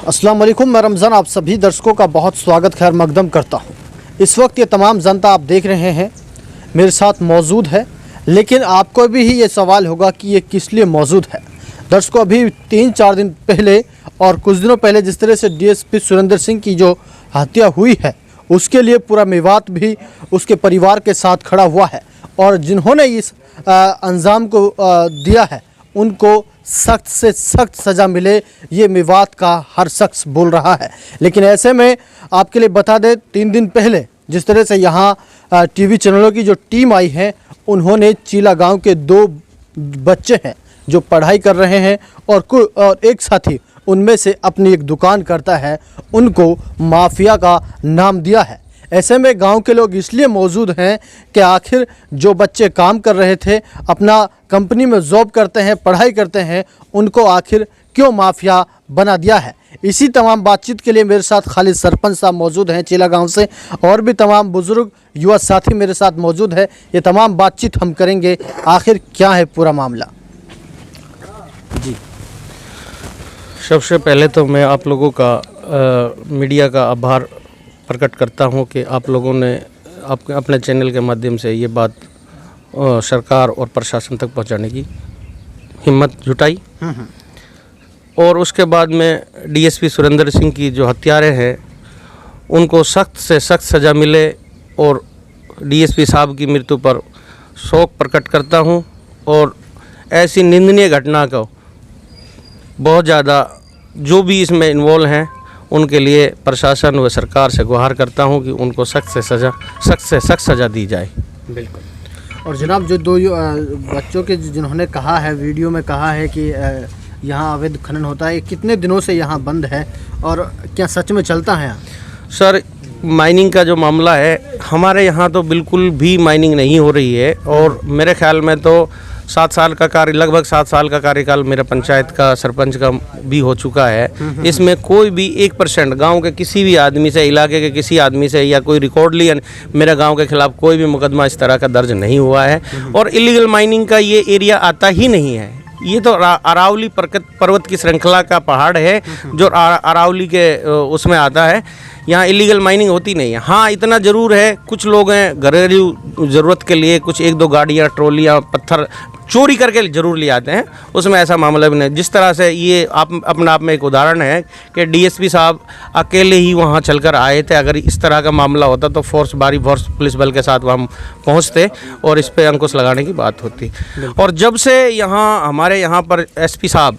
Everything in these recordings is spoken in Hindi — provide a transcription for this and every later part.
अस्सलाम वालेकुम। मैं रमज़ान आप सभी दर्शकों का बहुत स्वागत खैर मकदम करता हूँ। इस वक्त ये तमाम जनता आप देख रहे हैं मेरे साथ मौजूद है, लेकिन आपको भी ही ये सवाल होगा कि ये किस लिए मौजूद है। दर्शकों, अभी 3-4 दिन पहले और कुछ दिनों पहले जिस तरह से डीएसपी सुरेंद्र सिंह की जो हत्या हुई है, उसके लिए पूरा मेवात भी उसके परिवार के साथ खड़ा हुआ है और जिन्होंने इस अंजाम को दिया है उनको सख्त से सख्त सज़ा मिले, ये मेवात का हर शख्स बोल रहा है। लेकिन ऐसे में आपके लिए बता दें, 3 दिन पहले जिस तरह से यहाँ टीवी चैनलों की जो टीम आई है, उन्होंने चीला गांव के 2 बच्चे हैं जो पढ़ाई कर रहे हैं और एक साथी उनमें से अपनी एक दुकान करता है, उनको माफिया का नाम दिया है। ऐसे में गांव के लोग इसलिए मौजूद हैं कि आखिर जो बच्चे काम कर रहे थे, अपना कंपनी में जॉब करते हैं, पढ़ाई करते हैं, उनको आखिर क्यों माफिया बना दिया है। इसी तमाम बातचीत के लिए मेरे साथ खालिद सरपंच साहब मौजूद हैं चीला गांव से, और भी तमाम बुज़ुर्ग युवा साथी मेरे साथ मौजूद है। ये तमाम बातचीत हम करेंगे, आखिर क्या है पूरा मामला। जी, सबसे पहले तो मैं आप लोगों का मीडिया का आभार प्रकट करता हूं कि आप लोगों ने अपने चैनल के माध्यम से ये बात सरकार और प्रशासन तक पहुंचाने की हिम्मत जुटाई। और उसके बाद में डीएसपी सुरेंद्र सिंह की जो हत्यारे हैं उनको सख्त से सख्त सज़ा मिले, और डीएसपी साहब की मृत्यु पर शोक प्रकट करता हूं। और ऐसी निंदनीय घटना को बहुत ज़्यादा जो भी इसमें इन्वॉल्व हैं उनके लिए प्रशासन व सरकार से गुहार करता हूं कि उनको सख्त से सख्त सज़ा दी जाए। बिल्कुल। और जनाब, जो 2 बच्चों के जिन्होंने कहा है, वीडियो में कहा है कि यहाँ अवैध खनन होता है, कितने दिनों से यहाँ बंद है और क्या सच में चलता है यहाँ? सर, माइनिंग का जो मामला है, हमारे यहाँ तो बिल्कुल भी माइनिंग नहीं हो रही है। और मेरे ख्याल में तो 7 साल का कार्य, लगभग 7 साल का कार्यकाल मेरा पंचायत का सरपंच का भी हो चुका है। इसमें कोई भी 1% गांव के किसी भी आदमी से, इलाके के किसी आदमी से या कोई रिकॉर्ड लिया मेरे गांव के खिलाफ कोई भी मुकदमा इस तरह का दर्ज नहीं हुआ है। और इलीगल माइनिंग का ये एरिया आता ही नहीं है। ये तो अरावली पर्वत की श्रृंखला का पहाड़ है जो अरावली के उसमें आता है। यहाँ इलीगल माइनिंग होती नहीं है। हाँ, इतना ज़रूर है, कुछ लोग हैं घरेलू ज़रूरत के लिए कुछ 1-2 गाड़ियाँ, ट्रॉलियाँ, पत्थर चोरी करके ज़रूर ले आते हैं, उसमें ऐसा मामला भी नहीं। जिस तरह से ये अपने आप में एक उदाहरण है कि डीएसपी साहब अकेले ही वहाँ चलकर आए थे। अगर इस तरह का मामला होता तो भारी फोर्स पुलिस बल के साथ वहाँ पहुँचते और इस पर अंकुश लगाने की बात होती। और जब से यहाँ हमारे यहाँ पर एसपी साहब,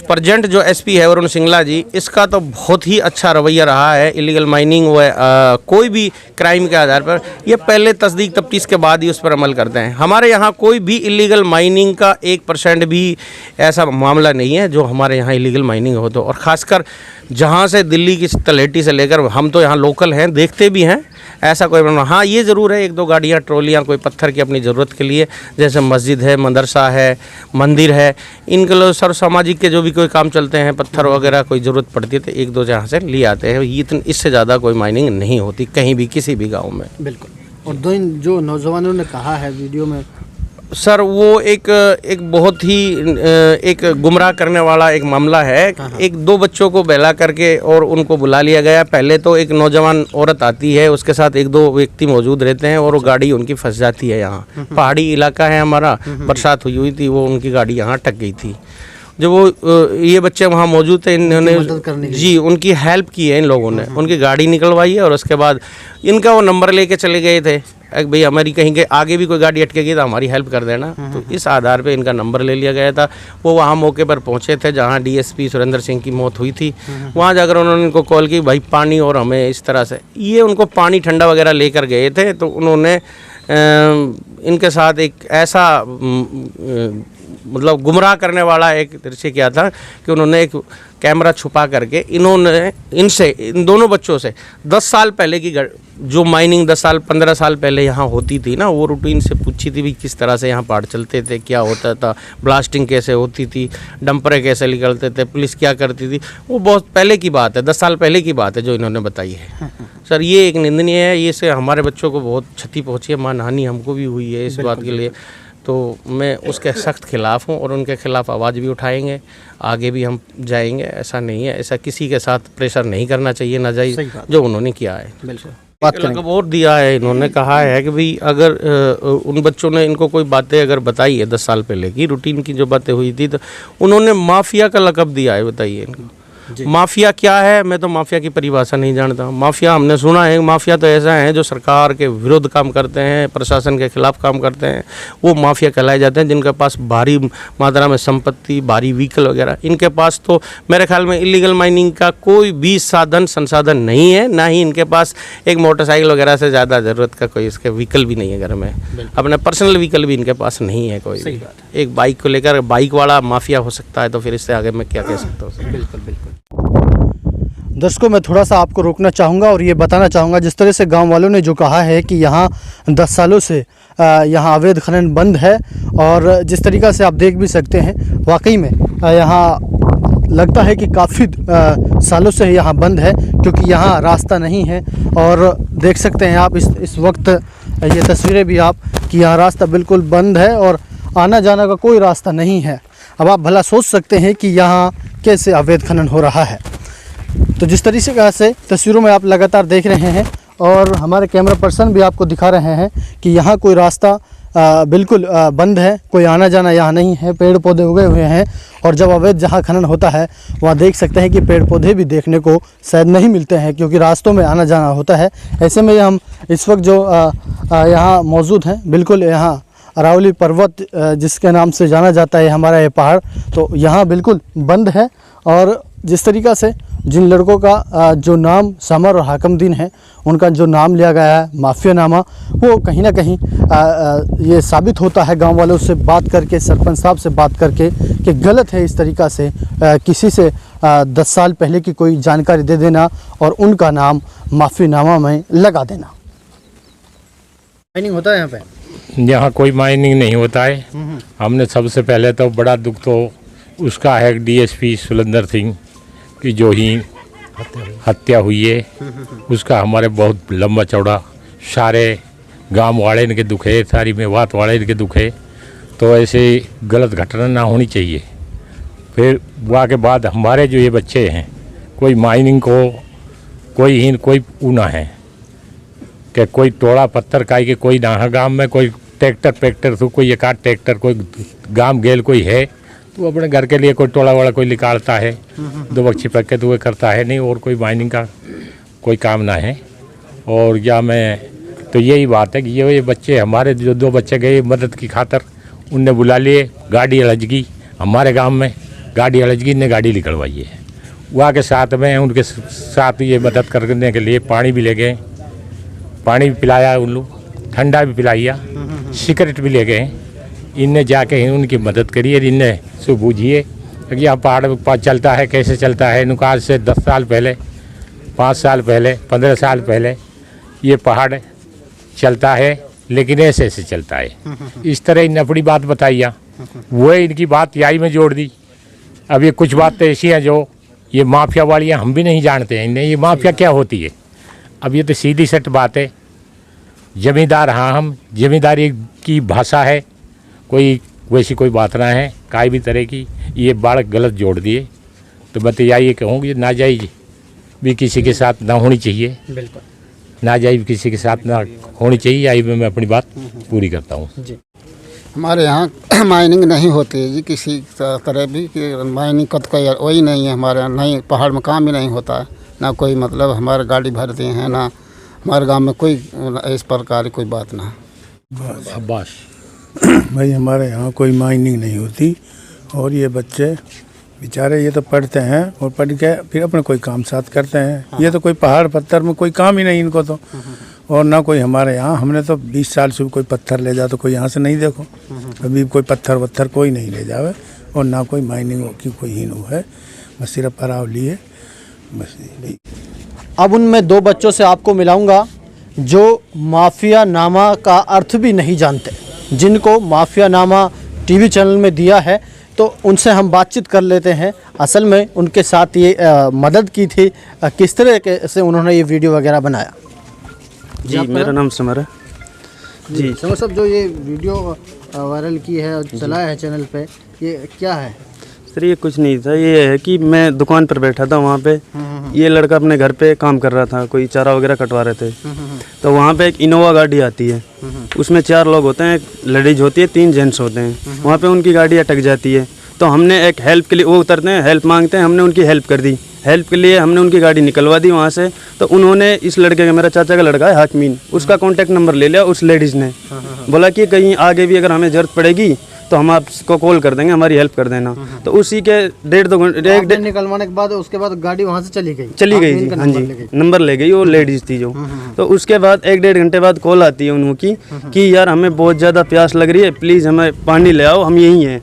प्रेजेंट जो एसपी है वरुण सिंगला जी, इसका तो बहुत ही अच्छा रवैया रहा है। इलीगल माइनिंग व कोई भी क्राइम के आधार पर ये पहले तस्दीक तफ्तीश के बाद ही उस पर अमल करते हैं। हमारे यहाँ कोई भी इलीगल माइनिंग का 1% भी ऐसा मामला नहीं है जो हमारे यहाँ इलीगल माइनिंग हो। तो और ख़ासकर जहाँ से दिल्ली की तलहटी से लेकर हम तो यहाँ लोकल हैं, देखते भी हैं, ऐसा कोई मामला। हाँ, ये ज़रूर है 1-2 गाड़ियाँ, ट्रॉलियाँ, कोई पत्थर की अपनी ज़रूरत के लिए, जैसे मस्जिद है, मदरसा है, मंदिर है, इनके लिए सर्व सामाजिक के जो भी कोई काम चलते हैं, पत्थर वगैरह कोई ज़रूरत पड़ती है तो 1-2 जहाँ से ले आते हैं। इससे ज़्यादा कोई माइनिंग नहीं होती कहीं भी, किसी भी गाँव में। बिल्कुल। और 2 जो नौजवानों ने कहा है वीडियो में, सर, वो एक बहुत ही एक गुमराह करने वाला एक मामला है। 1-2 बच्चों को बहला करके और उनको बुला लिया गया। पहले तो एक नौजवान औरत आती है, उसके साथ 1-2 व्यक्ति मौजूद रहते हैं और वो गाड़ी उनकी फंस जाती है। यहाँ पहाड़ी इलाका है हमारा, बरसात हुई थी, वो उनकी गाड़ी यहाँ अटक गई थी। जो वो ये बच्चे वहाँ मौजूद थे, इन्होंने जी उनकी हेल्प की है, इन लोगों ने उनकी गाड़ी निकलवाई है। और उसके बाद इनका वो नंबर लेके चले गए थे, भाई हमारी कहीं के आगे भी कोई गाड़ी अटकेगी तो हमारी हेल्प कर देना। तो इस आधार पे इनका नंबर ले लिया गया था। वो वहाँ मौके पर पहुँचे थे जहाँ डीएसपी सुरेंद्र सिंह की मौत हुई थी। वहाँ जाकर उन्होंने इनको कॉल की, भाई पानी और हमें इस तरह से, ये उनको पानी ठंडा वगैरह लेकर गए थे। तो उन्होंने इनके साथ एक ऐसा मतलब गुमराह करने वाला एक दृश्य किया था कि उन्होंने एक कैमरा छुपा करके इन्होंने इन दोनों बच्चों से 10 साल पहले की जो माइनिंग 10-15 साल पहले यहाँ होती थी ना, वो रूटीन से पूछी थी भी किस तरह से यहाँ पहाड़ चलते थे, क्या होता था, ब्लास्टिंग कैसे होती थी, डंपरे कैसे निकलते थे, पुलिस क्या करती थी। वो बहुत पहले की बात है, 10 साल पहले की बात है जो इन्होंने बताई है। सर, ये एक निंदनीय है। ये से हमारे बच्चों को बहुत क्षति पहुँची है, मानहानि हमको भी हुई है। इस बात के लिए तो मैं उसके सख्त खिलाफ़ हूँ और उनके खिलाफ़ आवाज़ भी उठाएंगे, आगे भी हम जाएंगे। ऐसा नहीं है, ऐसा किसी के साथ प्रेशर नहीं करना चाहिए नाजायज़ जो उन्होंने किया है। बिल्कुल बात एक करेंगे। लकब और दिया है, इन्होंने कहा है कि भाई अगर उन बच्चों ने इनको कोई बातें अगर बताई है 10 साल पहले की रूटीन की जो बातें हुई थी, तो उन्होंने माफिया का लकब दिया है। बताइए इनको माफिया क्या है? मैं तो माफिया की परिभाषा नहीं जानता। माफिया हमने सुना है, माफिया तो ऐसा है जो सरकार के विरुद्ध काम करते हैं, प्रशासन के खिलाफ काम करते हैं, वो माफिया कहलाए जाते हैं, जिनके पास भारी मात्रा में संपत्ति, भारी व्हीकल वगैरह। इनके पास तो मेरे ख्याल में इलीगल माइनिंग का कोई भी साधन संसाधन नहीं है, ना ही इनके पास एक मोटरसाइकिल वगैरह से ज़्यादा ज़रूरत का कोई इसके व्हीकल भी नहीं है घर में। अपने पर्सनल व्हीकल भी इनके पास नहीं है कोई भी। एक बाइक को लेकर बाइक वाला माफिया हो सकता है, तो फिर इससे आगे मैं क्या कह सकता हूँ। बिल्कुल बिल्कुल। दर्शकों, मैं थोड़ा सा आपको रोकना चाहूँगा और ये बताना चाहूँगा, जिस तरह से गांव वालों ने जो कहा है कि यहाँ 10 सालों से यहाँ अवैध खनन बंद है, और जिस तरीक़ा से आप देख भी सकते हैं वाकई में यहाँ लगता है कि काफ़ी सालों से यहाँ बंद है, क्योंकि यहाँ रास्ता नहीं है। और देख सकते हैं आप इस वक्त ये तस्वीरें भी आप कि यहाँ रास्ता बिल्कुल बंद है और आना जाना का कोई रास्ता नहीं है। अब आप भला सोच सकते हैं कि यहाँ कैसे अवैध खनन हो रहा है। तो जिस तरीके से तस्वीरों में आप लगातार देख रहे हैं और हमारे कैमरा पर्सन भी आपको दिखा रहे हैं कि यहाँ कोई रास्ता बिल्कुल बंद है, कोई आना जाना यहाँ नहीं है, पेड़ पौधे उगे हुए हैं। और जब अवैध जहाँ खनन होता है वहाँ देख सकते हैं कि पेड़ पौधे भी देखने को शायद नहीं मिलते हैं, क्योंकि रास्तों में आना जाना होता है। ऐसे में हम इस वक्त जो यहाँ मौजूद हैं, बिल्कुल यहाँ अरावली पर्वत जिसके नाम से जाना जाता है हमारा ये पहाड़, तो यहाँ बिल्कुल बंद है। और जिस तरीक़ा से जिन लड़कों का जो नाम समर और हाकमदीन है, उनका जो नाम लिया गया है माफियानामा, वो कहीं ना कहीं ये साबित होता है गांव वालों से बात करके, सरपंच साहब से बात करके, कि गलत है इस तरीक़ा से किसी से 10 साल पहले की कोई जानकारी दे देना और उनका नाम माफियानामा में लगा देना। माइनिंग होता है यहाँ पे? यहाँ कोई माइनिंग नहीं होता है। हमने सबसे पहले तो बड़ा दुख तो उसका है डीएसपी सुलेंदर सिंह की जो ही हत्या हुई है, उसका हमारे बहुत लंबा चौड़ा सारे गांव वाले इनके दुख है, सारी मेवात वाले इनके दुख है। तो ऐसे गलत घटना ना होनी चाहिए। फिर वहाँ के बाद हमारे जो ये बच्चे हैं, कोई माइनिंग को कोई ऊना है कि कोई टोड़ा पत्थर काई के कोई ना गांव में कोई ट्रैक्टर तो कोई एक आध ट्रैक्टर कोई गांव गेल कोई है तो अपने घर के लिए कोई टोला वाला कोई निकालता है, 2 बच्चे पक के तो वो करता है नहीं, और कोई माइनिंग का कोई काम ना है। और या मैं तो यही बात है कि ये बच्चे हमारे जो 2 बच्चे गए मदद की खातर, उनने बुला लिए, गाड़ी अलजगी हमारे गांव में, गाड़ी अलजगी ने गाड़ी निकलवाई है। वहाँ के साथ में उनके साथ ये मदद करने के लिए पानी भी ले गए, पानी भी पिलाया उन लोग, ठंडा भी पिलाइया, सिगरेट भी ले गए। इनने जाके उनकी मदद करी है। इनने सो बूझिए कि यहाँ पहाड़ चलता है, कैसे चलता है। इनको आज से 10 साल पहले, 5 साल पहले, 15 साल पहले ये पहाड़ चलता है, लेकिन ऐसे ऐसे चलता है। इस तरह इन्हें अपनी बात बताइया, वो इनकी बात यही में जोड़ दी। अब ये कुछ बातें ऐसी हैं जो ये माफिया वाली हम भी नहीं जानते हैं इन्हें ये माफिया क्या होती है। अब ये तो सीधी सट बात है, जमींदार हाँ हम जमींदारी की भाषा है, कोई वैसी कोई बात ना है काई भी तरह की। ये बाढ़ गलत जोड़ दिए, तो मैं तो यही कहूँगी नाजायज़ भी किसी के साथ ना होनी चाहिए, बिल्कुल नाजायज़ किसी के साथ ना होनी चाहिए। यही मैं अपनी बात पूरी करता हूँ। हमारे यहाँ माइनिंग नहीं होती है जी, किसी तरह भी कि माइनिंग का तो कोई वही नहीं है हमारे यहाँ। नहीं, पहाड़ में काम भी नहीं होता है, ना कोई मतलब हमारे गाड़ी भरते हैं, ना हमारे गांव में कोई इस प्रकार की कोई बात ना। बस भाई हमारे यहाँ कोई माइनिंग नहीं होती, और ये बच्चे बेचारे ये तो पढ़ते हैं और पढ़ के फिर अपने कोई काम साथ करते हैं। ये तो कोई पहाड़ पत्थर में कोई काम ही नहीं इनको तो। और ना कोई हमारे यहाँ, हमने तो 20 साल से कोई पत्थर ले जा तो कोई यहाँ से नहीं देखो, कभी कोई पत्थर वत्थर कोई नहीं ले जावे, और ना कोई माइनिंग की कोई हीन हो है, बस सिर्फ अरावली है बस। अब उनमें 2 बच्चों से आपको मिलाऊंगा जो माफियानामा का अर्थ भी नहीं जानते, जिनको माफियानामा टीवी चैनल में दिया है। तो उनसे हम बातचीत कर लेते हैं, असल में उनके साथ ये मदद की थी, किस तरह से उन्होंने ये वीडियो वगैरह बनाया। जी मेरा नाम समर है। जी। समर साहब, जो ये वीडियो वायरल की है और चलाया है चैनल पे, ये क्या है? सर ये कुछ नहीं था, ये है कि मैं दुकान पर बैठा था वहाँ पे, ये लड़का अपने घर पे काम कर रहा था, कोई चारा वगैरह कटवा रहे थे। तो वहाँ पे एक इनोवा गाड़ी आती है, उसमें 4 लोग होते हैं, एक लेडीज होती है, 3 जेंट्स होते हैं। वहाँ पे उनकी गाड़ी अटक जाती है, तो हमने एक हेल्प के लिए, वो उतरते हैं, हेल्प मांगते हैं, हमने उनकी हेल्प कर दी। हेल्प के लिए हमने उनकी गाड़ी निकलवा दी वहाँ से। तो उन्होंने इस लड़के का, मेरा चाचा का लड़का है हाकिमीन, उसका कॉन्टैक्ट नंबर ले लिया उस लेडीज़ ने, बोला कि कहीं आगे भी अगर हमें ज़रूरत पड़ेगी तो हम आपको कॉल कर देंगे, हमारी हेल्प कर देना। तो उसी के 1.5-2 घंटे आपने निकलवाने के बाद उसके बाद गाड़ी वहाँ से चली गई जी, हाँ जी, नंबर ले गई, वो लेडीज़ थी जो। तो उसके बाद 1-1.5 घंटे बाद कॉल आती है उनकी कि यार हमें बहुत ज़्यादा प्यास लग रही है, प्लीज़ हमें पानी ले आओ, हम यहीं हैं,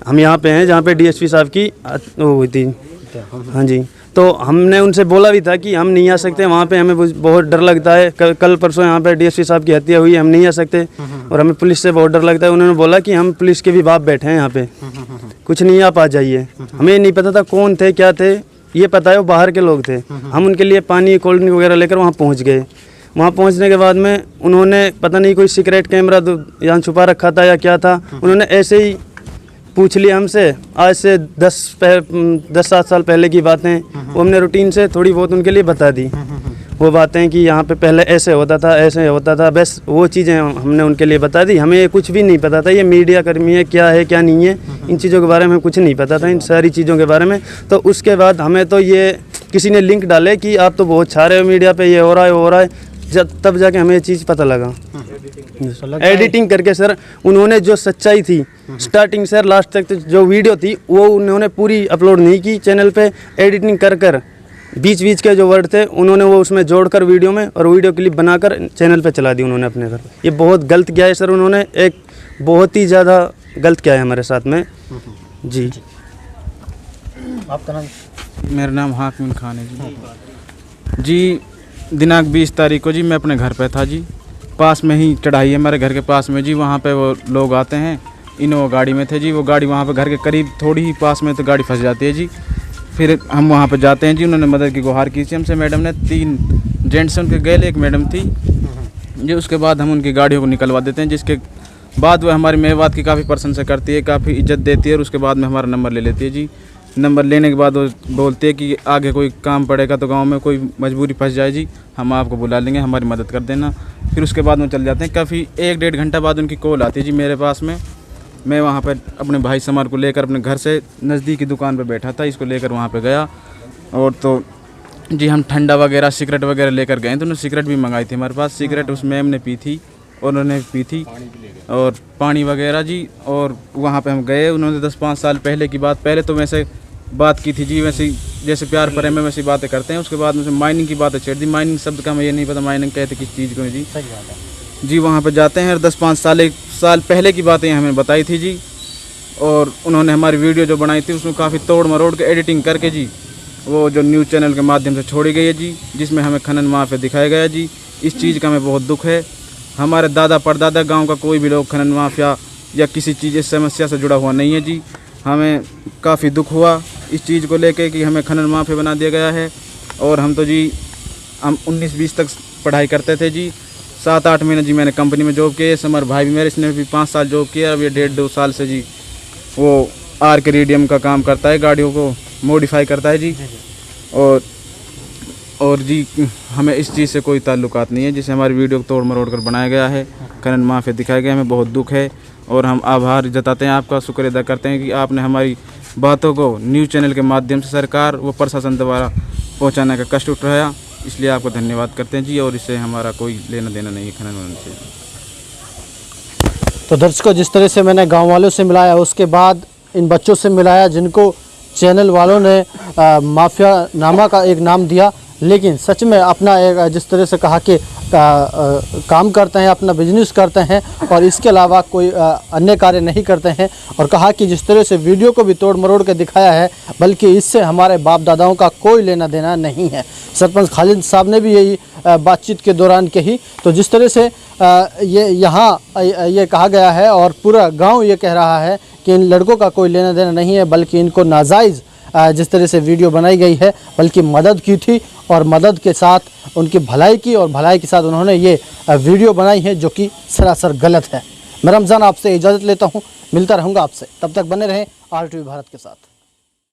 हम यहाँ पे हैं जहाँ पे डीएसपी साहब की वो हुई थी। हाँ जी, तो हमने उनसे बोला भी था कि हम नहीं आ सकते वहाँ पे, हमें बहुत डर लगता है, कल परसों यहाँ पे डीएसपी साहब की हत्या हुई है, हम नहीं आ सकते और हमें पुलिस से बहुत डर लगता है। उन्होंने बोला कि हम पुलिस के भी बाप बैठे हैं यहाँ पे, कुछ नहीं, आप आ जाइए। हमें नहीं पता था कौन थे क्या थे, ये पता है वो बाहर के लोग थे। हम उनके लिए पानी कोल्ड ड्रिंक वगैरह लेकर वहाँ पहुँच गए। वहाँ पहुँचने के बाद में उन्होंने पता नहीं कोई सीक्रेट कैमरा यहाँ छुपा रखा था या क्या था, उन्होंने ऐसे ही पूछ लिया हमसे। आज से 10-7 साल पहले की बातें, वो हमने रूटीन से थोड़ी बहुत उनके लिए बता दी। वो बातें कि यहाँ पे पहले ऐसे होता था, ऐसे होता था, बस वो चीज़ें हमने उनके लिए बता दी। हमें कुछ भी नहीं पता था ये मीडिया कर्मी है, क्या है क्या नहीं है, इन चीज़ों के बारे में कुछ नहीं पता था, इन सारी चीज़ों के बारे में। तो उसके बाद हमें तो ये किसी ने लिंक डाले कि आप तो बहुत छा रहे हो मीडिया पे, ये हो रहा है वो हो रहा है, तब जाके हमें ये चीज़ पता लगा। एडिटिंग करके सर उन्होंने जो सच्चाई थी स्टार्टिंग से लास्ट तक जो वीडियो थी वो उन्होंने पूरी अपलोड नहीं की चैनल पे। एडिटिंग कर बीच बीच के जो वर्ड थे उन्होंने वो उसमें जोड़कर वीडियो में, और वीडियो क्लिप बनाकर चैनल पे चला दी उन्होंने अपने घर। ये बहुत गलत किया है सर, उन्होंने एक बहुत ही ज़्यादा गलत किया है हमारे साथ में जी। आपका नाम? मेरा नाम हाकिम खान है जी। दिनांक 20 तारीख को जी मैं अपने घर पे था जी, पास में ही चढ़ाई है हमारे घर के पास में जी, वहाँ पे वो लोग आते हैं, इनोवा गाड़ी में थे जी, वो गाड़ी वहाँ पे घर के करीब थोड़ी ही पास में तो गाड़ी फंस जाती है जी। फिर हम वहाँ पे जाते हैं जी, उन्होंने मदद की गुहार की थी हमसे, मैडम ने 3 जेंट्स उनके गए, एक मैडम थी जी। उसके बाद हम उनकी गाड़ियों को निकलवा देते हैं, जिसके बाद वो हमारी मेवात की काफ़ी प्रशंसा करती है, काफ़ी इज्जत देती है, और उसके बाद में हमारा नंबर ले लेती है जी। नंबर लेने के बाद वो बोलते हैं कि आगे कोई काम पड़ेगा तो गांव में कोई मजबूरी फंस जाए जी, हम आपको बुला लेंगे, हमारी मदद कर देना। फिर उसके बाद वो चल जाते हैं। काफ़ी 1-1.5 घंटा बाद उनकी कॉल आती है जी मेरे पास में। मैं वहाँ पर अपने भाई समर को लेकर अपने घर से नज़दीकी दुकान पर बैठा था, इसको लेकर वहाँ पर गया, और तो जी हम ठंडा वगैरह सिगरेट वगैरह लेकर गए। तो उन्होंने सिगरेट भी मंगाई थी हमारे पास, सिगरेट उस मैम ने पी थी और उन्होंने पी थी, और पानी वगैरह जी। और वहाँ पे हम गए, उन्होंने 10-5 साल पहले की बात, पहले तो वैसे बात की थी जी, वैसे जैसे प्यार प्रेम में वैसी बातें करते हैं। उसके बाद मुझे माइनिंग की बातें छेड़ दी। माइनिंग शब्द का हमें ये नहीं पता माइनिंग कहते किस चीज़ को है जी। जी वहाँ पे जाते हैं, और 10-5 साल पहले की बातें हमें बताई थी जी। और उन्होंने हमारी वीडियो जो बनाई थी उसमें काफ़ी तोड़ मरोड़ के एडिटिंग करके जी वो जो न्यूज़ चैनल के माध्यम से छोड़ी गई है जी, जिसमें हमें खनन माफिया दिखाया गया जी। इस चीज़ का हमें बहुत दुख है। हमारे दादा परदादा गांव का कोई भी लोग खनन माफिया या किसी चीज़ इस समस्या से जुड़ा हुआ नहीं है जी। हमें काफ़ी दुख हुआ इस चीज़ को लेके कि हमें खनन माफिया बना दिया गया है। और हम तो जी हम 19-20 तक पढ़ाई करते थे जी। 7-8 महीने जी मैंने कंपनी में जॉब किया। समर भाई भी मेरे, इसने भी 5 साल जॉब किया। अब ये 1.5-2 साल से जी वो आर्क रेडियम का काम करता है, गाड़ियों को मॉडिफाई करता है जी। और जी हमें इस चीज़ से कोई ताल्लुकात नहीं है जिसे हमारी वीडियो को तोड़ मरोड़ कर बनाया गया है, खनन माफिया दिखाया गया। हमें बहुत दुख है और हम आभार जताते हैं, आपका शुक्र अदा करते हैं कि आपने हमारी बातों को न्यूज़ चैनल के माध्यम से सरकार व प्रशासन द्वारा पहुंचाने का कष्ट उठाया, इसलिए आपको धन्यवाद करते हैं जी। और इससे हमारा कोई लेना देना नहीं है खनन वनन से। तो दर्शकों, जिस तरह से मैंने गांव वालों से मिलाया, उसके बाद इन बच्चों से मिलाया जिनको चैनल वालों ने माफिया नामा का एक नाम दिया, लेकिन सच में अपना एक जिस तरह से कहा कि काम करते हैं, अपना बिजनेस करते हैं और इसके अलावा कोई अन्य कार्य नहीं करते हैं। और कहा कि जिस तरह से वीडियो को भी तोड़ मरोड़ के दिखाया है, बल्कि इससे हमारे बाप दादाओं का कोई लेना देना नहीं है। सरपंच खालिद साहब ने भी यही बातचीत के दौरान कही। तो जिस तरह से ये यहाँ ये कहा गया है और पूरा गांव ये कह रहा है कि इन लड़कों का कोई लेना देना नहीं है, बल्कि इनको नाजायज़ जिस तरह से वीडियो बनाई गई है, बल्कि मदद की थी और मदद के साथ उनकी भलाई की और भलाई के साथ उन्होंने ये वीडियो बनाई है, जो कि सरासर गलत है। मैं रमज़ान आपसे इजाज़त लेता हूँ, मिलता रहूँगा आपसे, तब तक बने रहें RTV भारत के साथ।